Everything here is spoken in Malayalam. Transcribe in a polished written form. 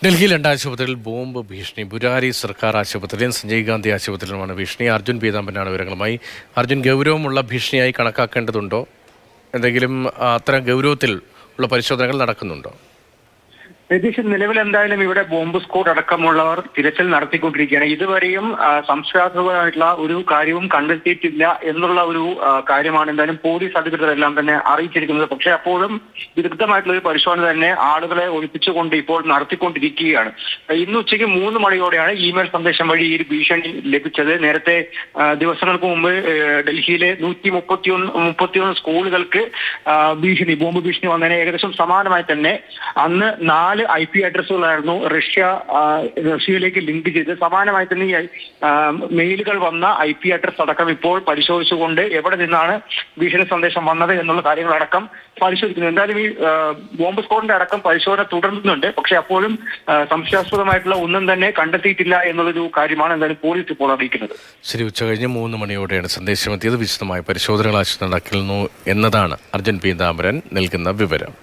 ഡൽഹിയിൽ രണ്ട് ആശുപത്രിയിൽ ബോംബ് ഭീഷണി. ബുരാരി സർക്കാർ ആശുപത്രിയിലും സഞ്ജയ് ഗാന്ധി ആശുപത്രിയിലുമാണ് ഭീഷണി. അർജുൻ പീതാംബരനാണ് വിവരങ്ങളുമായി. അർജുൻ, ഗൗരവമുള്ള ഭീഷണിയായി കണക്കാക്കേണ്ടതുണ്ടോ? എന്തെങ്കിലും അത്തരം ഗൗരവത്തിൽ ഉള്ള പരിശോധനകൾ നടക്കുന്നുണ്ടോ? രതീഷ്, നിലവിൽ എന്തായാലും ഇവിടെ ബോംബ് സ്ക്വാഡ് അടക്കമുള്ളവർ തിരച്ചിൽ നടത്തിക്കൊണ്ടിരിക്കുകയാണ്. ഇതുവരെയും സംശയാസ്പദമായിട്ടുള്ള ഒരു കാര്യവും കണ്ടെത്തിയിട്ടില്ല എന്നുള്ള ഒരു കാര്യമാണ് എന്തായാലും പോലീസ് അധികൃതരെല്ലാം തന്നെ അറിയിച്ചിരിക്കുന്നത്. പക്ഷേ അപ്പോഴും വിദഗ്ധമായിട്ടുള്ള ഒരു പരിശോധന തന്നെ ആളുകളെ ഒഴിപ്പിച്ചുകൊണ്ട് ഇപ്പോൾ നടത്തിക്കൊണ്ടിരിക്കുകയാണ്. ഇന്ന് ഉച്ചയ്ക്ക് 3 മണിയോടെയാണ് ഇമെയിൽ സന്ദേശം വഴി ഈ ഒരു ഭീഷണി ലഭിച്ചത്. നേരത്തെ ദിവസങ്ങൾക്ക് മുമ്പ് ഡൽഹിയിലെ 131 സ്കൂളുകൾക്ക് ബോംബ് ഭീഷണി വന്നതിന് ഏകദേശം സമാനമായി തന്നെ അന്ന് 4 IP അഡ്രസ്സുകളായിരുന്നു റഷ്യയിലേക്ക് ലിങ്ക് ചെയ്ത്. സമാനമായി തന്നെ ഈ മെയിലുകൾ വന്ന IP അഡ്രസ് അടക്കം ഇപ്പോൾ പരിശോധിച്ചുകൊണ്ട് എവിടെ നിന്നാണ് ഭീഷണി സന്ദേശം വന്നത് എന്നുള്ള കാര്യങ്ങളടക്കം പരിശോധിക്കുന്നു. എന്തായാലും ഈ ബോംബ് സ്ക്വാഡിന്റെ അടക്കം പരിശോധന തുടരുന്നുണ്ട്. പക്ഷെ അപ്പോഴും സംശയാസ്പദമായിട്ടുള്ള ഒന്നും തന്നെ കണ്ടെത്തിയിട്ടില്ല എന്നുള്ളൊരു കാര്യമാണ് എന്തായാലും പോലീസ് ഇപ്പോൾ അറിയിക്കുന്നത്. ശരി, ഉച്ചകഴിഞ്ഞ് 3 മണിയോടെയാണ് സന്ദേശം എത്തിയത്. വിശദമായ പരിശോധനകൾ നടക്കുന്നു എന്നതാണ് അർജുൻ പീതാംബരൻ നൽകുന്ന വിവരം.